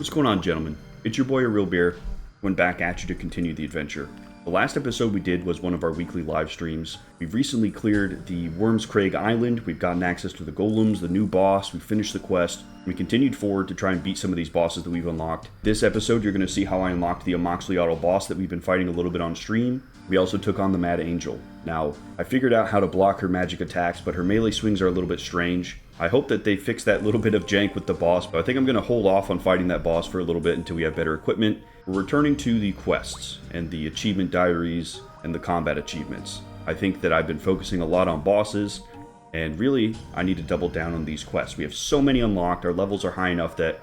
What's going on, gentlemen? It's your boy, A Real Beer, coming back at you to continue the adventure. The last episode we did was one of our weekly live streams. We've recently cleared the Worms Crag Island, we've gotten access to the golems, the new boss, we finished the quest, and we continued forward to try and beat some of these bosses that we've unlocked. This episode, you're going to see how I unlocked the Amoxliatl boss that we've been fighting a little bit on stream. We also took on the Mad Angel. Now, I figured out how to block her magic attacks, but her melee swings are a little bit strange. I hope that they fix that little bit of jank with the boss, but I think I'm going to hold off on fighting that boss for a little bit until we have better equipment. We're returning to the quests and the achievement diaries and the combat achievements. I think that I've been focusing a lot on bosses, and really, I need to double down on these quests. We have so many unlocked, our levels are high enough that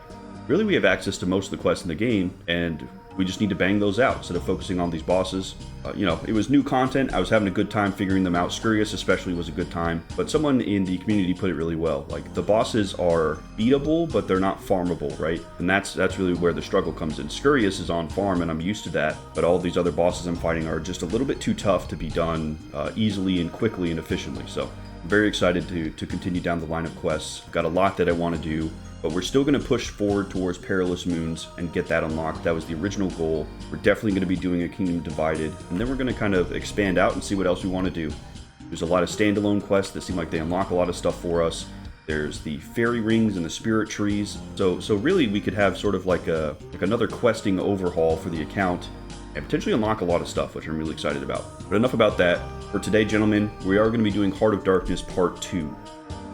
really we have access to most of the quests in the game, and we just need to bang those out instead of focusing on these bosses. It was new content. I was having a good time figuring them out. Scurious especially was a good time. But someone in the community put it really well. Like, the bosses are beatable, but they're not farmable, right? And that's really where the struggle comes in. Scurious is on farm, and I'm used to that. But all these other bosses I'm fighting are just a little bit too tough to be done easily and quickly and efficiently. So I'm very excited to continue down the line of quests. I've got a lot that I want to do. But we're still going to push forward towards Perilous Moons and get that unlocked. That was the original goal. We're definitely going to be doing a Kingdom Divided. And then we're going to kind of expand out and see what else we want to do. There's a lot of standalone quests that seem like they unlock a lot of stuff for us. There's the fairy rings and the spirit trees. So really we could have sort of like another questing overhaul for the account and potentially unlock a lot of stuff, which I'm really excited about. But enough about that. For today, gentlemen, we are going to be doing Heart of Darkness Part 2.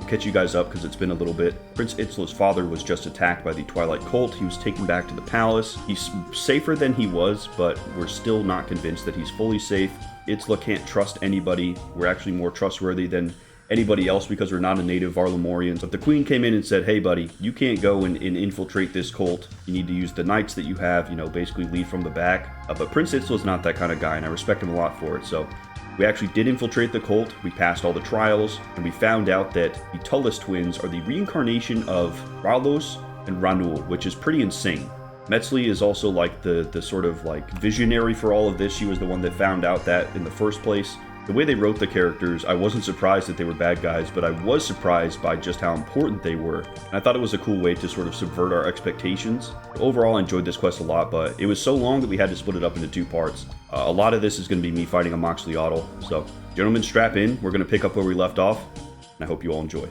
Catch you guys up because it's been a little bit. Prince Itzla's father was just attacked by the Twilight cult. He was taken back to the palace. He's safer than he was, but we're still not convinced that he's fully safe. Itzla can't trust anybody. We're actually more trustworthy than anybody else because we're not a native Varlamorian. But the queen came in and said, hey buddy, you can't go and infiltrate this cult. You need to use the knights that you have, basically lead from the back. But Prince Itzla's not that kind of guy, and I respect him a lot for it. So we actually did infiltrate the cult, we passed all the trials, and we found out that the Tullus Twins are the reincarnation of Ralos and Ranul, which is pretty insane. Metzli is also like the sort of like visionary for all of this. She was the one that found out that in the first place. The way they wrote the characters, I wasn't surprised that they were bad guys, but I was surprised by just how important they were. And I thought it was a cool way to sort of subvert our expectations. Overall, I enjoyed this quest a lot, but it was so long that we had to split it up into two parts. A lot of this is going to be me fighting Amoxliatl. So, gentlemen, strap in. We're going to pick up where we left off, and I hope you all enjoy.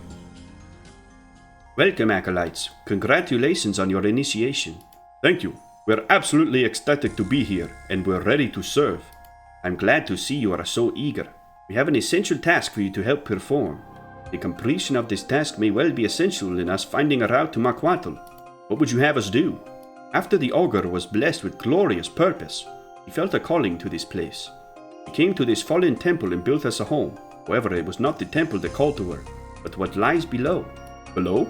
Welcome, Acolytes. Congratulations on your initiation. Thank you. We're absolutely ecstatic to be here, and we're ready to serve. I'm glad to see you are so eager. We have an essential task for you to help perform. The completion of this task may well be essential in us finding a route to Makwatl. What would you have us do? After the Ogre was blessed with glorious purpose, he felt a calling to this place. He came to this fallen temple and built us a home. However, it was not the temple that called to her, but what lies below. Below?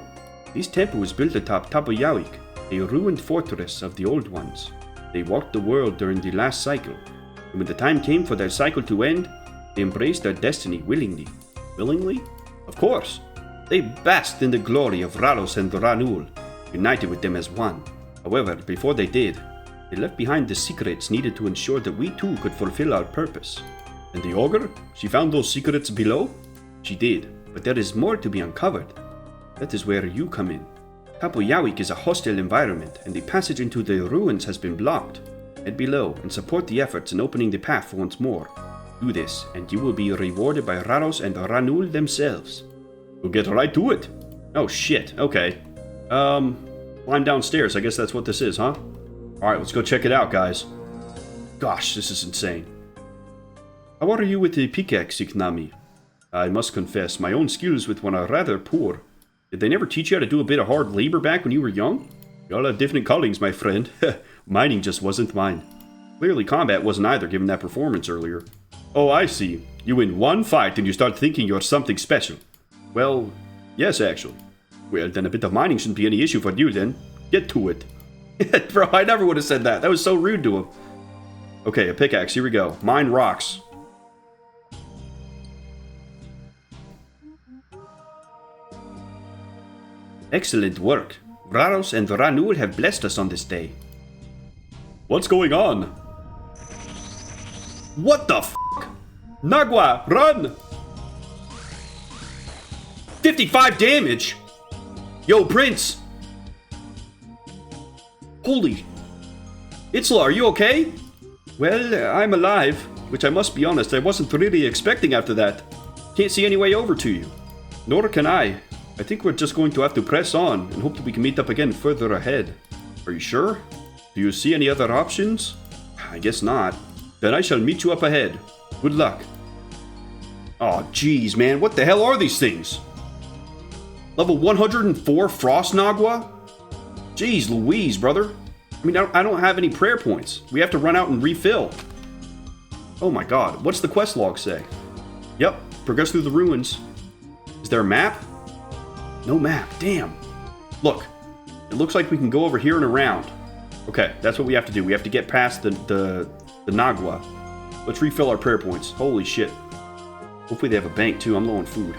This temple was built atop Taboyawik, a ruined fortress of the old ones. They walked the world during the last cycle, and when the time came for their cycle to end, they embraced their destiny willingly. Willingly? Of course. They basked in the glory of Ralos and Ranul, united with them as one. However, before they did, they left behind the secrets needed to ensure that we too could fulfill our purpose. And the Ogre? She found those secrets below? She did, but there is more to be uncovered. That is where you come in. Taboyawik is a hostile environment, and the passage into the ruins has been blocked. Head below and support the efforts in opening the path once more. Do this, and you will be rewarded by Ralos and Ranul themselves. We'll get right to it. Oh shit, okay. Climb downstairs, I guess that's what this is, huh? Alright, let's go check it out, guys. Gosh, this is insane. How are you with the pickaxe, Iknami? I must confess, my own skills with one are rather poor. Did they never teach you how to do a bit of hard labor back when you were young? We all have different callings, my friend. Mining just wasn't mine. Clearly combat wasn't either, given that performance earlier. Oh, I see. You win one fight and you start thinking you're something special. Well, yes, actually. Well, then a bit of mining shouldn't be any issue for you then. Get to it. Bro, I never would have said that. That was so rude to him. Okay, a pickaxe. Here we go. Mine rocks. Excellent work. Raros and Ranul have blessed us on this day. What's going on? What the f***? Nagwa, run! 55 damage? Yo, Prince! Holy... Itzla, are you okay? Well, I'm alive, which I must be honest, I wasn't really expecting after that. Can't see any way over to you. Nor can I. I think we're just going to have to press on and hope that we can meet up again further ahead. Are you sure? Do you see any other options? I guess not. Then I shall meet you up ahead. Good luck. Aw, jeez, man, what the hell are these things? Level 104 Frost Nagua? Jeez Louise, brother. I mean, I don't have any prayer points. We have to run out and refill. Oh my god, what's the quest log say? Yep, progress through the ruins. Is there a map? No map, damn. Look, it looks like we can go over here and around. Okay, that's what we have to do. We have to get past the Nagua. Let's refill our prayer points. Holy shit. Hopefully they have a bank too. I'm low on food.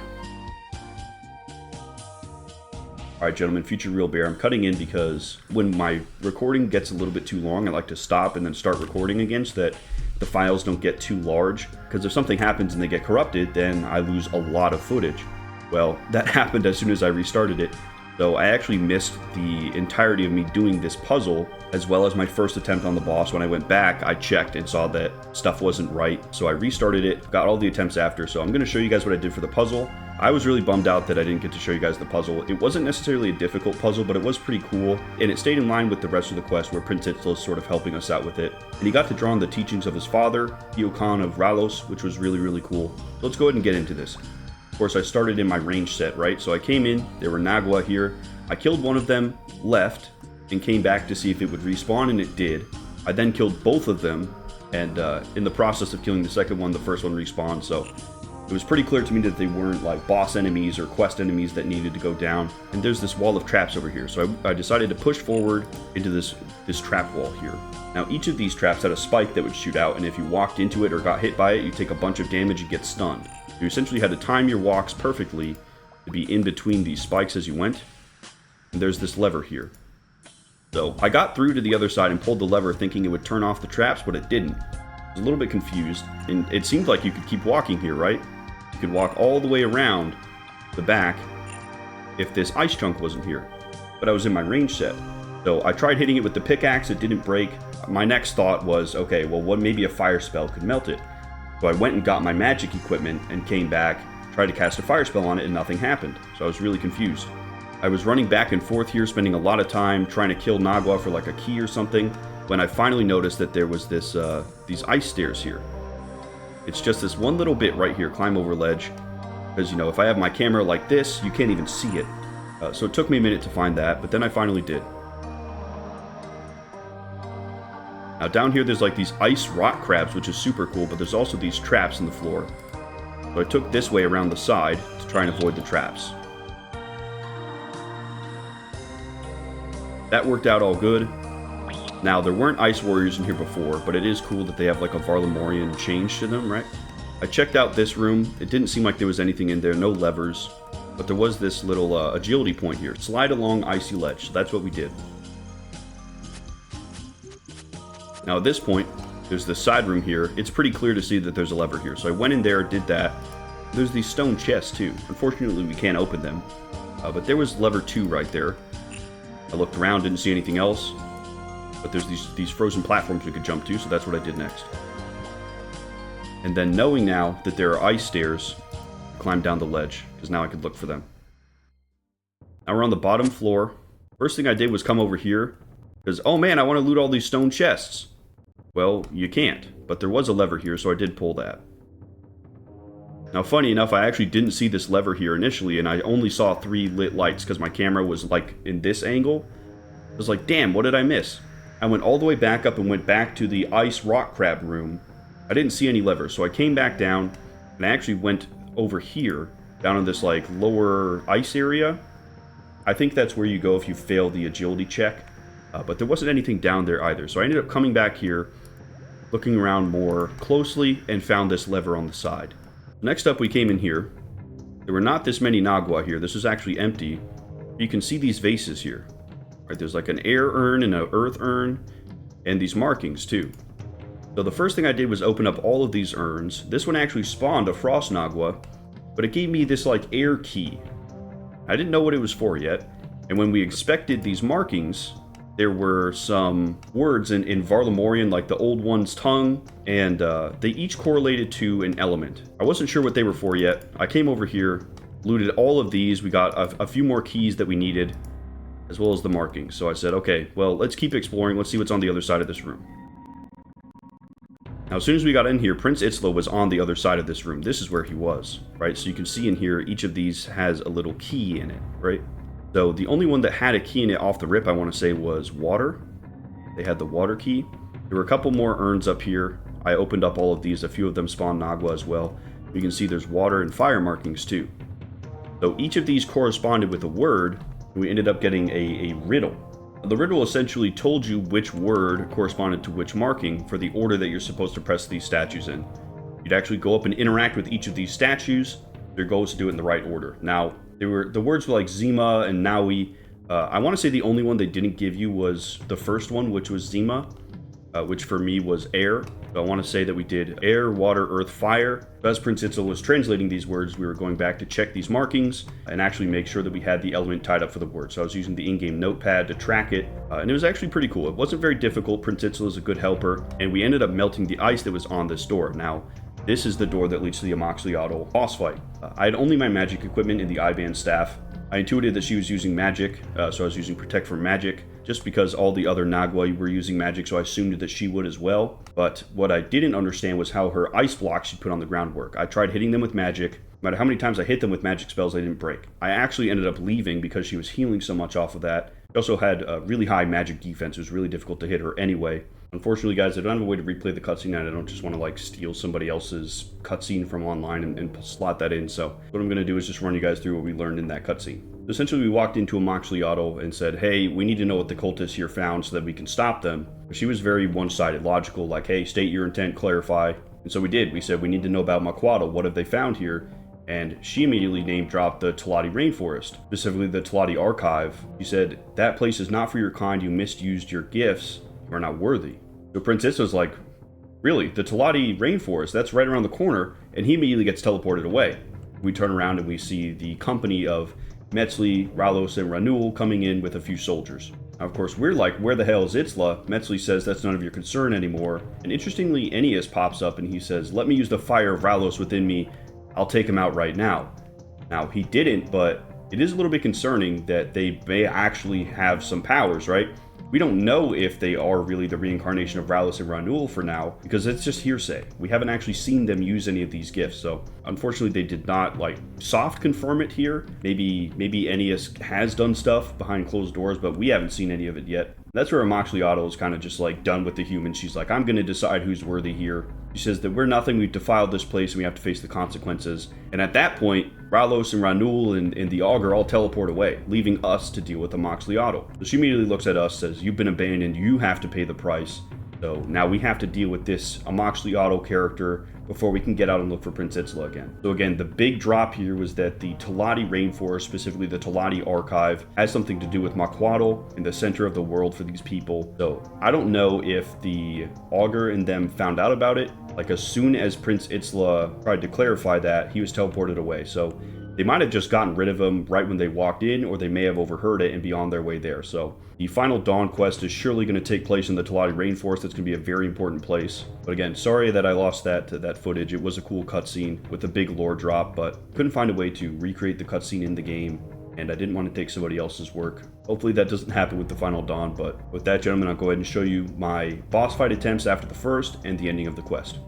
Alright gentlemen, Future Real Bear, I'm cutting in because when my recording gets a little bit too long, I like to stop and then start recording again so that the files don't get too large. Because if something happens and they get corrupted, then I lose a lot of footage. Well, that happened as soon as I restarted it. So I actually missed the entirety of me doing this puzzle, as well as my first attempt on the boss. When I went back, I checked and saw that stuff wasn't right. So I restarted it, got all the attempts after. So I'm going to show you guys what I did for the puzzle. I was really bummed out that I didn't get to show you guys the puzzle. It wasn't necessarily a difficult puzzle, but it was pretty cool. And it stayed in line with the rest of the quest where Prince Itzla is sort of helping us out with it. And he got to draw on the teachings of his father, Khan of Ralos, which was really, really cool. So let's go ahead and get into this. Of course, I started in my range set, right? So I came in, there were Nagua here. I killed one of them, left, and came back to see if it would respawn, and it did. I then killed both of them, and in the process of killing the second one, the first one respawned, so it was pretty clear to me that they weren't like boss enemies or quest enemies that needed to go down. And there's this wall of traps over here, so I decided to push forward into this trap wall here. Now, each of these traps had a spike that would shoot out, and if you walked into it or got hit by it, you take a bunch of damage and get stunned. You essentially had to time your walks perfectly to be in between these spikes as you went. And there's this lever here. So I got through to the other side and pulled the lever thinking it would turn off the traps, but it didn't. I was a little bit confused, and it seemed like you could keep walking here, right? You could walk all the way around the back if this ice chunk wasn't here. But I was in my range set. So I tried hitting it with the pickaxe, it didn't break. My next thought was, okay, well, maybe a fire spell could melt it. So I went and got my magic equipment and came back, tried to cast a fire spell on it, and nothing happened. So I was really confused. I was running back and forth here, spending a lot of time trying to kill Nagua for like a key or something, when I finally noticed that there was this these ice stairs here. It's just this one little bit right here, climb over ledge, because, you know, if I have my camera like this, you can't even see it. So it took me a minute to find that, but then I finally did. Now down here there's like these ice rock crabs, which is super cool, but there's also these traps in the floor. So I took this way around the side to try and avoid the traps. That worked out all good. Now, there weren't ice warriors in here before, but it is cool that they have like a Varlamorian change to them, right? I checked out this room. It didn't seem like there was anything in there, no levers. But there was this little agility point here. Slide along icy ledge, so that's what we did. Now at this point, there's this side room here. It's pretty clear to see that there's a lever here. So I went in there, did that. There's these stone chests too. Unfortunately, we can't open them. But there was lever 2 right there. I looked around, didn't see anything else. But there's these frozen platforms we could jump to, so that's what I did next. And then knowing now that there are ice stairs, I climbed down the ledge, because now I could look for them. Now we're on the bottom floor. First thing I did was come over here, because, oh man, I want to loot all these stone chests. Well, you can't, but there was a lever here, so I did pull that. Now, funny enough, I actually didn't see this lever here initially, and I only saw 3 lit lights, because my camera was, like, in this angle. I was like, damn, what did I miss? I went all the way back up and went back to the ice rock crab room. I didn't see any levers, so I came back down, and I actually went over here, down in this, like, lower ice area. I think that's where you go if you fail the agility check, but there wasn't anything down there either. So I ended up coming back here, looking around more closely, and found this lever on the side. Next up, we came in here. There were not this many Nagua here. This is actually empty. You can see these vases here. Right, there's like an air urn and an earth urn, and these markings too. So the first thing I did was open up all of these urns. This one actually spawned a frost Nagua, but it gave me this like air key. I didn't know what it was for yet, and when we inspected these markings, there were some words in Varlamorian, like the Old One's tongue, and they each correlated to an element. I wasn't sure what they were for yet. I came over here, looted all of these. We got a few more keys that we needed, as well as the markings. So I said, okay, well, let's keep exploring. Let's see what's on the other side of this room. Now, as soon as we got in here, Prince Itzla was on the other side of this room. This is where he was, right? So you can see in here, each of these has a little key in it, right? So the only one that had a key in it off the rip, I want to say, was water. They had the water key. There were a couple more urns up here. I opened up all of these. A few of them spawned Nagua as well. You can see there's water and fire markings too. So each of these corresponded with a word. And we ended up getting a riddle. The riddle essentially told you which word corresponded to which marking for the order that you're supposed to press these statues in. You'd actually go up and interact with each of these statues. Your goal is to do it in the right order. Now, the words were like Zima and Naui. I want to say the only one they didn't give you was the first one, which was Zima, which for me was air. So I want to say that we did air, water, earth, fire. As Prince Itzel was translating these words, we were going back to check these markings and actually make sure that we had the element tied up for the word. So I was using the in-game notepad to track it, and it was actually pretty cool. It wasn't very difficult. Prince Itzel is a good helper, and we ended up melting the ice that was on this door. Now, this is the door that leads to the Amoxliatl boss fight. I had only my magic equipment in the I-band staff. I intuited that she was using magic, so I was using Protect from Magic, just because all the other Nagua were using magic, so I assumed that she would as well. But what I didn't understand was how her ice blocks she put on the ground work. I tried hitting them with magic. No matter how many times I hit them with magic spells, they didn't break. I actually ended up leaving because she was healing so much off of that. She also had a really high magic defense. It was really difficult to hit her anyway. Unfortunately, guys, I don't have a way to replay the cutscene, and I don't just want to like steal somebody else's cutscene from online and slot that in. So what I'm going to do is just run you guys through what we learned in that cutscene. So essentially, we walked into Amoxliatl and said, hey, we need to know what the cultists here found so that we can stop them. But she was very one-sided, logical, like, hey, state your intent, clarify. And so we did. We said, we need to know about Maquatl. What have they found here? And she immediately name-dropped the Tlati Rainforest, specifically the Tlati Archive. She said, that place is not for your kind. You misused your gifts. You are not worthy. So Prince Issa was like, really? The Tlati Rainforest? That's right around the corner. And he immediately gets teleported away. We turn around and we see the company of Metzli, Ralos, and Ranul coming in with a few soldiers. Now, of course, we're like, where the hell is Itzla? Metzli says that's none of your concern anymore. And interestingly, Ennius pops up and he says, let me use the fire of Ralos within me. I'll take him out right now. Now, he didn't, but it is a little bit concerning that they may actually have some powers, right? We don't know if they are really the reincarnation of Ralos and Ranul for now, because it's just hearsay. We haven't actually seen them use any of these gifts, so unfortunately they did not like soft confirm it here. Maybe Ennius has done stuff behind closed doors, but we haven't seen any of it yet. That's where Amoxliatl is kind of just like done with the humans. She's like, I'm going to decide who's worthy here. She says that we're nothing, we've defiled this place, and we have to face the consequences. And at that point, Ralos and Ranul and the Augur all teleport away, leaving us to deal with Amoxliatl. So she immediately looks at us, says, you've been abandoned, you have to pay the price. So now we have to deal with this Amoxliatl character before we can get out and look for Prince Itzla again. So again, the big drop here was that the Tlati Rainforest, specifically the Tlati Archive, has something to do with Maquatl in the center of the world for these people. So I don't know if the Augur and them found out about it. Like as soon as Prince Itzla tried to clarify that, he was teleported away. So they might have just gotten rid of him right when they walked in, or they may have overheard it and be on their way there. So the final Dawn quest is surely going to take place in the Tlati Rainforest. That's going to be a very important place. But again, sorry that I lost that footage. It was a cool cutscene with a big lore drop, but couldn't find a way to recreate the cutscene in the game, and I didn't want to take somebody else's work. Hopefully that doesn't happen with the final Dawn, but with that, gentlemen, I'll go ahead and show you my boss fight attempts after the first and the ending of the quest.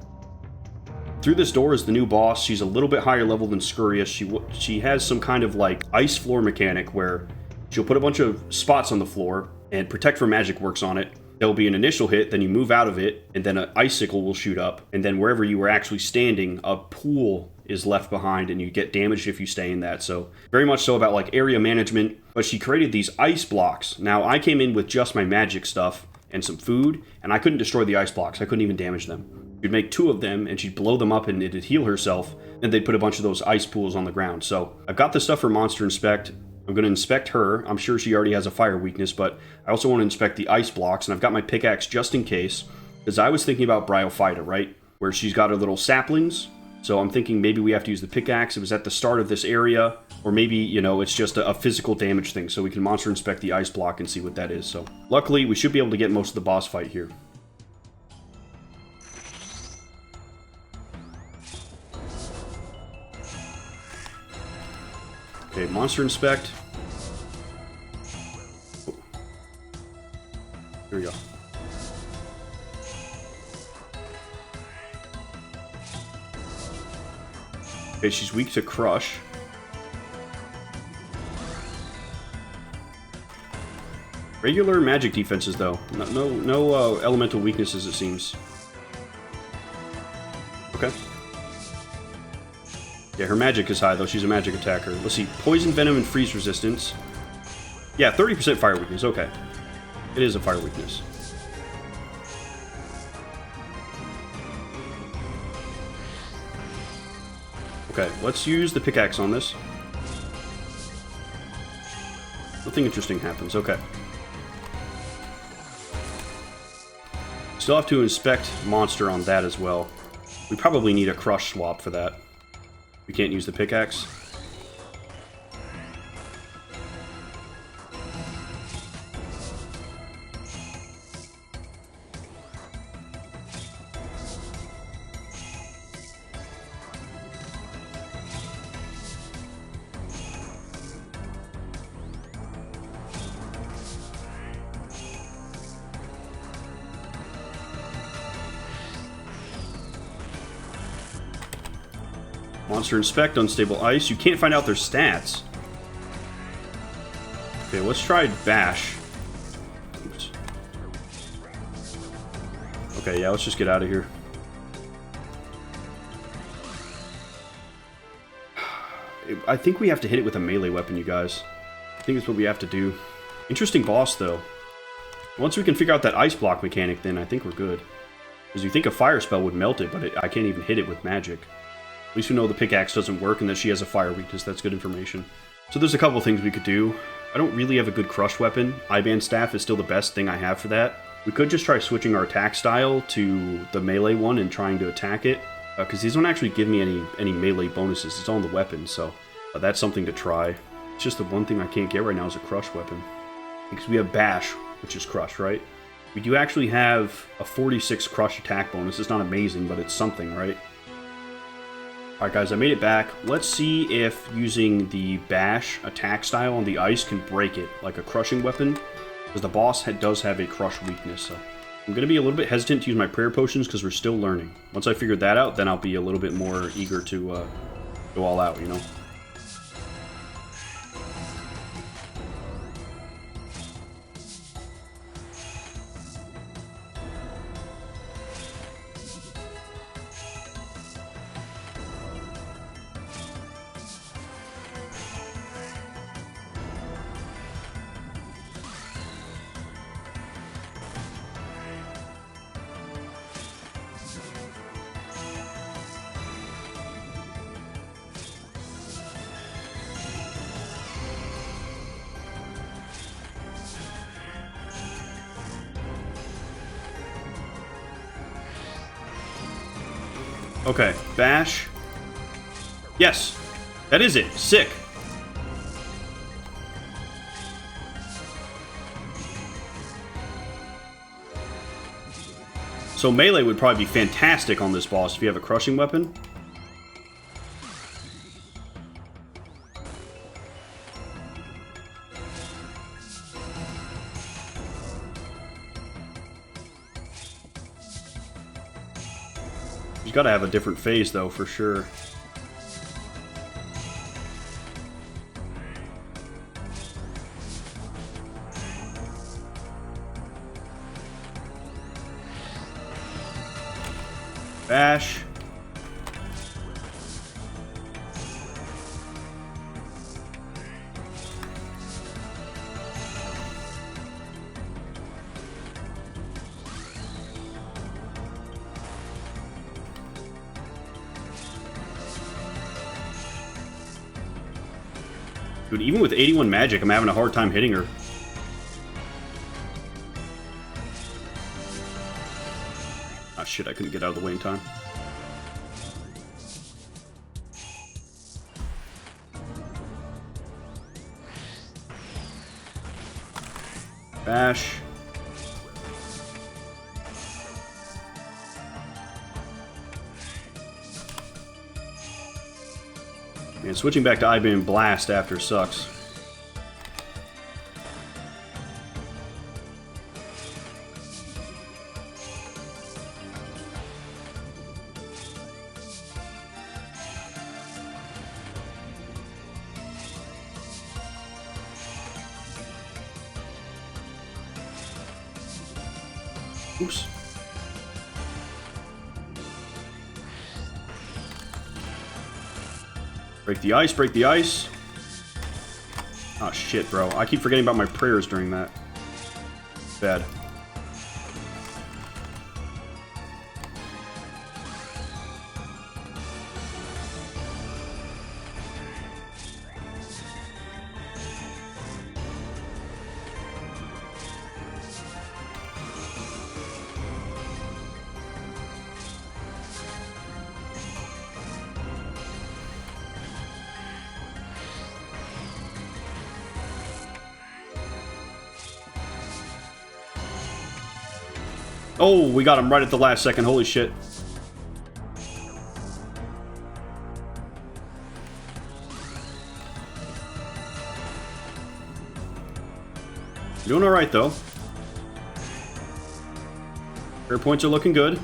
Through this door is the new boss. She's a little bit higher level than Scurious. She has some kind of like ice floor mechanic where she'll put a bunch of spots on the floor and Protect from Magic works on it. There'll be an initial hit, then you move out of it, and then an icicle will shoot up, and then wherever you were actually standing, a pool is left behind and you get damaged if you stay in that. So very much so about like area management. But she created these ice blocks. Now I came in with just my magic stuff and some food, and I couldn't destroy the ice blocks. I couldn't even damage them. She'd make 2 of them, and she'd blow them up, and it'd heal herself, and they'd put a bunch of those ice pools on the ground. So I've got the stuff for Monster Inspect. I'm going to inspect her. I'm sure she already has a fire weakness, but I also want to inspect the ice blocks, and I've got my pickaxe just in case, because I was thinking about Bryophyta, right? Where she's got her little saplings. So I'm thinking maybe we have to use the pickaxe. It was at the start of this area Or maybe, you know, it's just a physical damage thing, so we can monster inspect the ice block and see what that is. So, luckily, we should be able to get most of the boss fight here. Okay, monster inspect. Oh. Here we go. Okay, she's weak to crush. Regular magic defenses, though. No elemental weaknesses, it seems. Okay. Yeah, her magic is high, though. She's a magic attacker. Let's see. Poison, venom, and freeze resistance. Yeah, 30% fire weakness. Okay. It is a fire weakness. Okay, let's use the pickaxe on this. Nothing interesting happens. Okay. Still have to inspect monster on that as well. We probably need a crush swap for that. We can't use the pickaxe. Monster inspect, unstable ice. You can't find out their stats. Okay, let's try bash. Oops. Okay, yeah, let's just get out of here. I think we have to hit it with a melee weapon, you guys. I think that's what we have to do. Interesting boss, though. Once we can figure out that ice block mechanic, then I think we're good. Because you think a fire spell would melt it, but I can't even hit it with magic. At least we know the pickaxe doesn't work and that she has a fire weakness. That's good information. So there's a couple things we could do. I don't really have a good crush weapon. Eye-band staff is still the best thing I have for that. We could just try switching our attack style to the melee one and trying to attack it. Because these don't actually give me any melee bonuses. It's on the weapon, so that's something to try. It's just the one thing I can't get right now is a crush weapon. Because we have bash, which is crush, right? We do actually have a 46 crush attack bonus. It's not amazing, but it's something, right? Alright guys, I made it back. Let's see if using the bash attack style on the ice can break it, like a crushing weapon. Because the boss does have a crush weakness, so I'm going to be a little bit hesitant to use my prayer potions because we're still learning. Once I figure that out, then I'll be a little bit more eager to go all out, you know? Okay, bash. Yes, that is it. Sick. So melee would probably be fantastic on this boss if you have a crushing weapon. He's got to have a different phase, though, for sure. Bash. Dude, even with 81 magic, I'm having a hard time hitting her. Ah, shit, I couldn't get out of the way in time. Bash. And switching back to I-Beam Blast after sucks. Oops. Break the ice, break the ice. Oh shit, bro. I keep forgetting about my prayers during that. Bad. Oh, we got him right at the last second. Holy shit. Doing alright, though. Prayer points are looking good.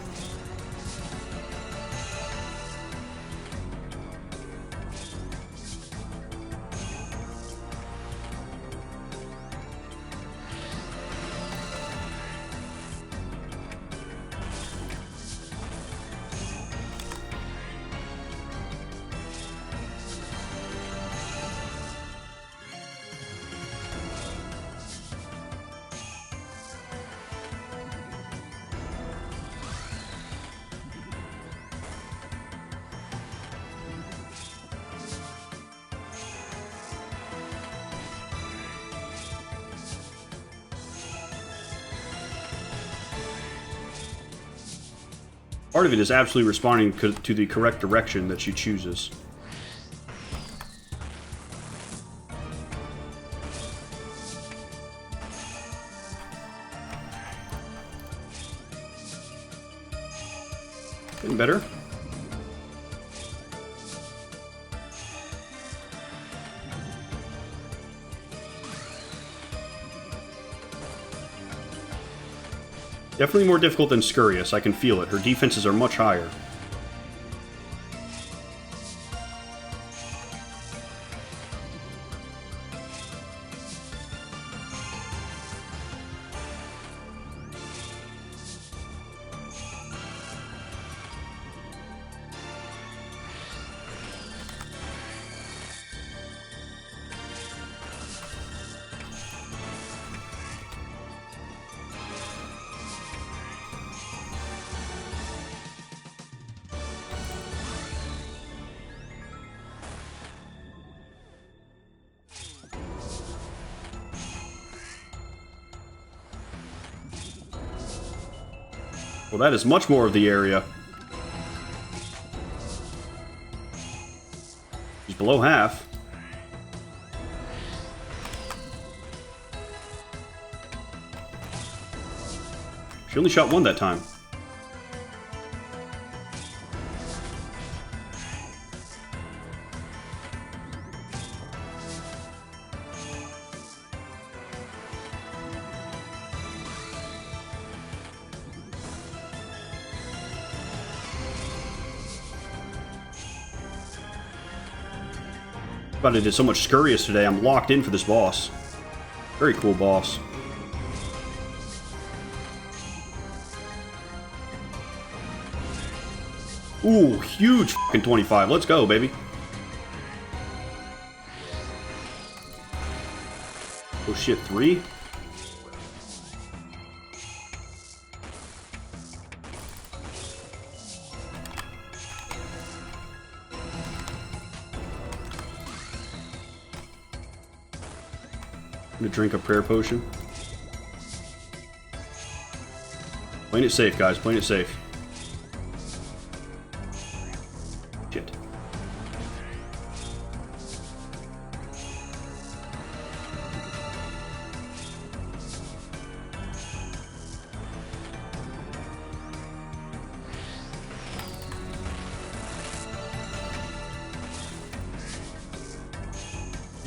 Part of it is absolutely responding to the correct direction that she chooses. Getting better. Definitely more difficult than Scurious, I can feel it. Her defenses are much higher. Well, that is much more of the area. She's below half. She only shot one that time. But I did so much Scurious today, I'm locked in for this boss. Very cool boss. Ooh, huge fucking 25. Let's go, baby. Oh shit, 3? I'm gonna drink a prayer potion. Playing it safe, guys. Playing it safe. Shit.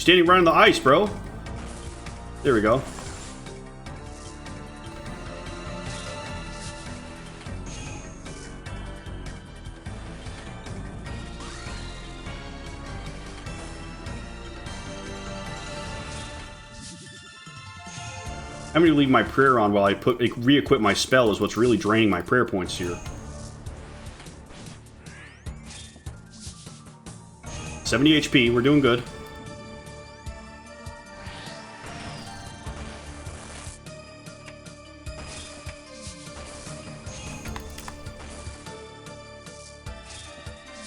standing right on the ice, bro. There we go. I'm going to leave my prayer on while I re-equip my spell is what's really draining my prayer points here. 70 HP, we're doing good.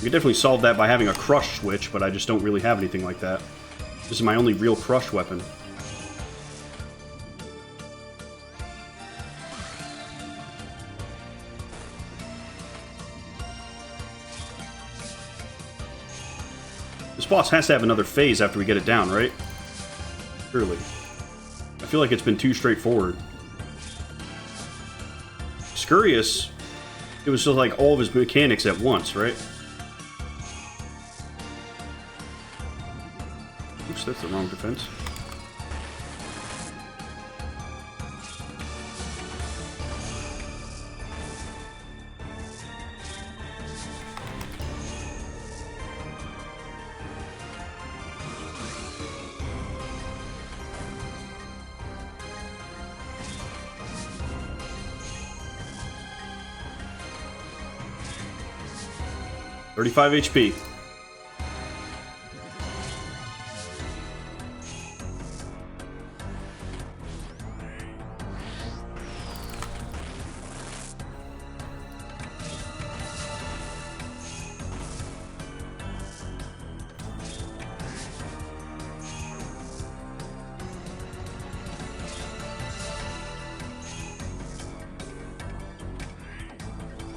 We could definitely solve that by having a crush switch, but I just don't really have anything like that. This is my only real crush weapon. This boss has to have another phase after we get it down, right? Surely. I feel like it's been too straightforward. Scurious, it was just like all of his mechanics at once, right? Oops, that's the wrong defense. $35 HP.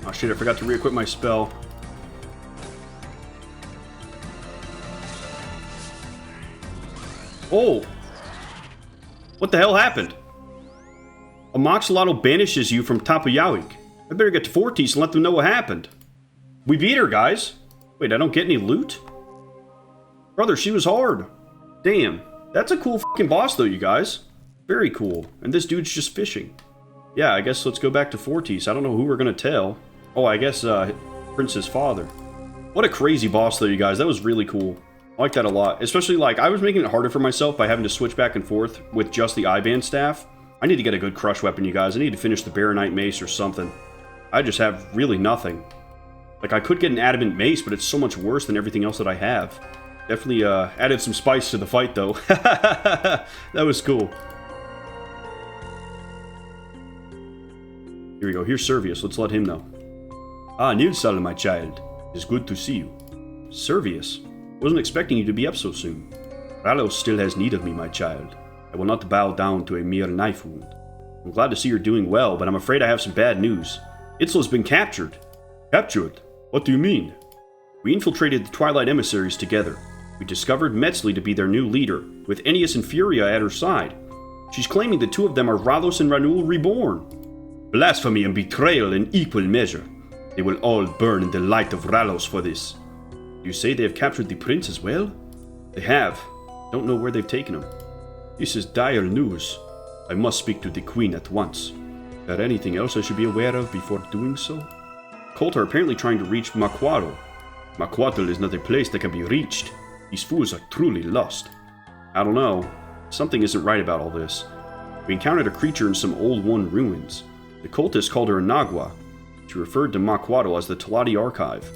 Oh shit, I forgot to re-equip my spell. Oh! What the hell happened? Amoxliatl banishes you from Tapuyawik. I better get to Fortis and let them know what happened. We beat her, guys. Wait, I don't get any loot? Brother, she was hard. Damn. That's a cool fucking boss, though, you guys. Very cool. And this dude's just fishing. Yeah, I guess let's go back to Fortis. I don't know who we're gonna tell. Oh, I guess, Prince's father. What a crazy boss, though, you guys. That was really cool. I like that a lot. Especially, like, I was making it harder for myself by having to switch back and forth with just the I-band staff. I need to get a good crush weapon, you guys. I need to finish the Baronite mace or something. I just have really nothing. Like, I could get an adamant mace, but it's so much worse than everything else that I have. Definitely, added some spice to the fight, though. That was cool. Here we go. Here's Servius. Let's let him know. Ah, Nilsal, my child. It is good to see you. Servius? Wasn't expecting you to be up so soon. Ralos still has need of me, my child. I will not bow down to a mere knife wound. I'm glad to see you're doing well, but I'm afraid I have some bad news. Itzl's been captured. Captured? What do you mean? We infiltrated the Twilight emissaries together. We discovered Metzli to be their new leader, with Ennius and Furia at her side. She's claiming the two of them are Ralos and Ranul reborn. Blasphemy and betrayal in equal measure. They will all burn in the light of Ralos for this. You say they have captured the prince as well? They have. Don't know where they've taken him. This is dire news. I must speak to the queen at once. Is there anything else I should be aware of before doing so? Cult are apparently trying to reach Makwatl. Makwatl is not a place that can be reached. These fools are truly lost. I don't know. Something isn't right about all this. We encountered a creature in some old One ruins. The cultists called her a Nagwa. She referred to Makwatl as the Tlati Archive.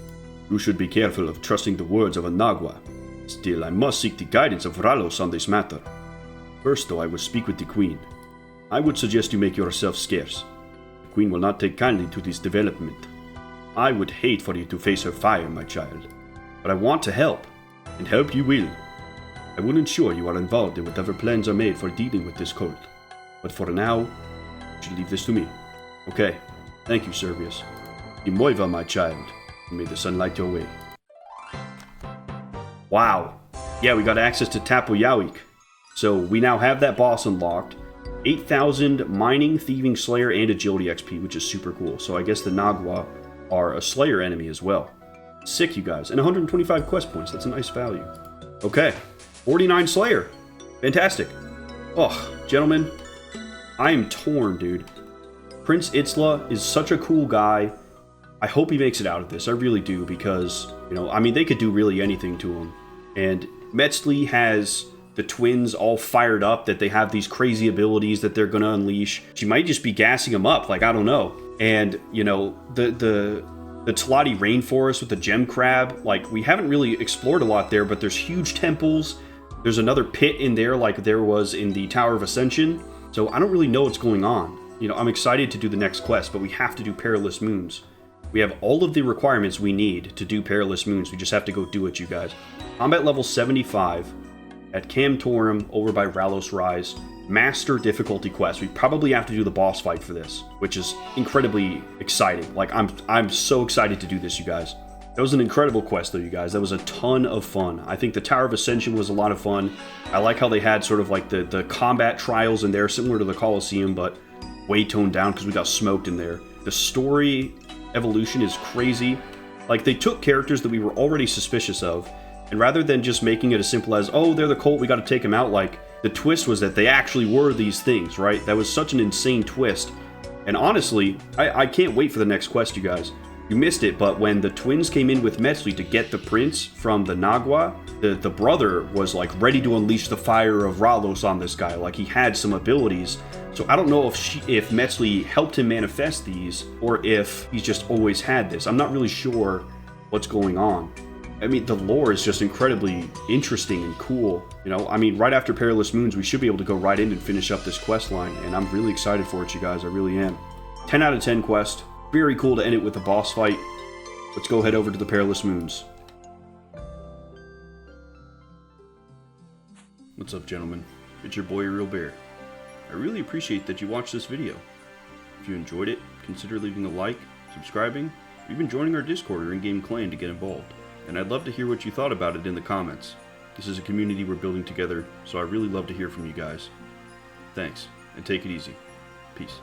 You should be careful of trusting the words of a Nagwa. Still, I must seek the guidance of Ralos on this matter. First, though, I will speak with the Queen. I would suggest you make yourself scarce. The Queen will not take kindly to this development. I would hate for you to face her fire, my child. But I want to help, and help you will. I will ensure you are involved in whatever plans are made for dealing with this cult. But for now, you should leave this to me. Okay, thank you, Servius. Imoiva, my child. May the sun light your way. Wow. Yeah, we got access to Tapuyawik. So we now have that boss unlocked. 8,000 mining, thieving, slayer, and agility XP, which is super cool. So I guess the Nagwa are a slayer enemy as well. Sick, you guys. And 125 quest points. That's a nice value. Okay. 49 Slayer. Fantastic. Oh, gentlemen, I am torn, dude. Prince Itzla is such a cool guy. I hope he makes it out of this. I really do, because, you know, I mean, they could do really anything to him. And Metzli has the twins all fired up that they have these crazy abilities that they're going to unleash. She might just be gassing them up, like, I don't know. And, you know, the Tlati Rainforest with the gem crab, like, we haven't really explored a lot there, but there's huge temples. There's another pit in there like there was in the Tower of Ascension. So I don't really know what's going on. You know, I'm excited to do the next quest, but we have to do Perilous Moons. We have all of the requirements we need to do Perilous Moons. We just have to go do it, you guys. Combat level 75 at Camtorum over by Ralos Rise. Master difficulty quest. We probably have to do the boss fight for this, which is incredibly exciting. Like, I'm so excited to do this, you guys. That was an incredible quest, though, you guys. That was a ton of fun. I think the Tower of Ascension was a lot of fun. I like how they had sort of like the combat trials in there, similar to the Colosseum, but way toned down because we got smoked in there. The story evolution is crazy. Like, they took characters that we were already suspicious of, and rather than just making it as simple as, oh, they're the cult, we got to take them out, like, the twist was that they actually were these things, right? That was such an insane twist. And honestly, I can't wait for the next quest, you guys. You missed it, but when the twins came in with Metzli to get the prince from the Nagua, the brother was like ready to unleash the fire of Ralos on this guy. Like, he had some abilities. So I don't know if Metzli helped him manifest these, or if he's just always had this. I'm not really sure what's going on. I mean, the lore is just incredibly interesting and cool. You know, I mean, right after Perilous Moons, we should be able to go right in and finish up this quest line, and I'm really excited for it, you guys. I really am. 10 out of 10 quest. Very cool to end it with a boss fight. Let's go head over to the Perilous Moons. What's up, gentlemen? It's your boy, Real Bear. I really appreciate that you watched this video. If you enjoyed it, consider leaving a like, subscribing, or even joining our Discord or in-game clan to get involved. And I'd love to hear what you thought about it in the comments. This is a community we're building together, so I really love to hear from you guys. Thanks, and take it easy. Peace.